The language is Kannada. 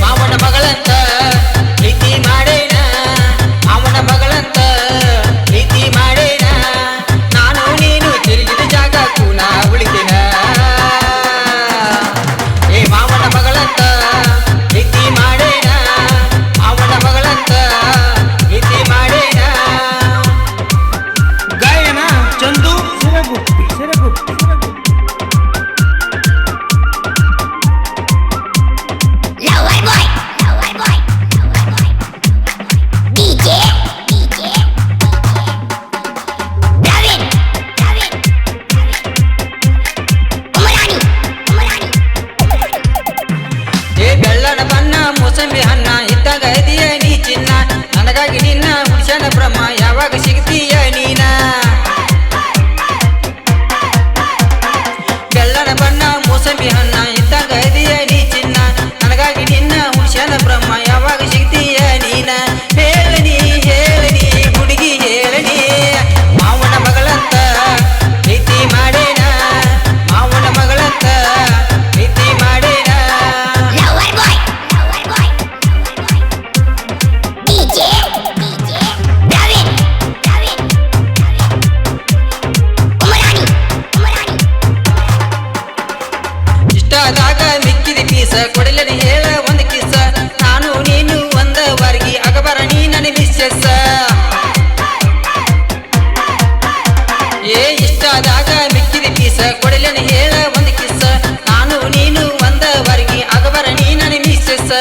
ಮಾವನ ಮಗಳಂತ ಪ್ರೀತಿ ಮಾಡೇನ ಮಾವನ ಮಗಳಂತ ಪ್ರೀತಿ ಮಾಡೇನ ನಾನು ನೀನು ತಿರುಗಿದ ಜಾಗ ಕೂನ ಉಳಿತೇನ ಮಾವನ ಮಗಳಂತ ಪ್ರೀತಿ ಮಾಡೇನ ಮಾವನ ಮಗಳಂತ ಪ್ರೀತಿ ಮಾಡೇನ ಗಾಯನ ಚಂದು ಸಿರಗುಪ್ಪಿ ಬೆಳ್ಳನ ಬಣ್ಣ ಮೋಸಂಬಿ ಹಣ್ಣ ಇದ್ದಾಗ ಇದೆಯ ನೀ ಚಿನ್ನ ನನಗಾಗಿ ನಿನ್ನ ಹುಡ್ಸನ ಬ್ರಹ್ಮ ಯಾವಾಗ ಸಿಗ್ತೀಯ ನೀನ ಬೆಳ್ಳನ ಬಣ್ಣ ಮೋಸಂಬಿ ಹಣ್ಣ ಇದ್ದಾಗ ಇದೆಯ ನೀ ಚಿನ್ನ ನನಗಾಗಿ ನಿನ್ನ ಹುಡ್ಸನ ಬ್ರಹ್ಮ ಯಾವಾಗ ಸಿಗ್ತೀಯ ನೀನ ಹೇಳನಿ ಹುಡುಗಿ ಹೇಳನಿ ಮಾವನ ಮಗಳಂತ ಪ್ರೀತಿ ಮಾಡೇನ ಮಾವನ ಮಗಳಂತ ಪ್ರೀತಿ ಮಾಡೇನ ಇಷ್ಟಾದಾಗ ಮಿಕ್ಕಿದ ಪೀಸ ಕೊಡಲನಿ ಹೇಳ ಒಂದು ಕಿಸ ನಾನು ನೀನು ಒಂದ ವರ್ಗಿ ಅಗಬರ ನೀ ನನ್ನ ಮಿಸ್ಸೆಸ್ ಇಷ್ಟಾದಾಗ ಮಿಕ್ಕಿದ ಪೀಸ ಕೊಡಲನಿ ಹೇಳ ಒಂದು ಕಿಸ ನಾನು ನೀನು ಒಂದ ವರ್ಗಿ ಅಗಬರ ನೀ ನನ್ನ ಮಿಸ್ಸೆಸ್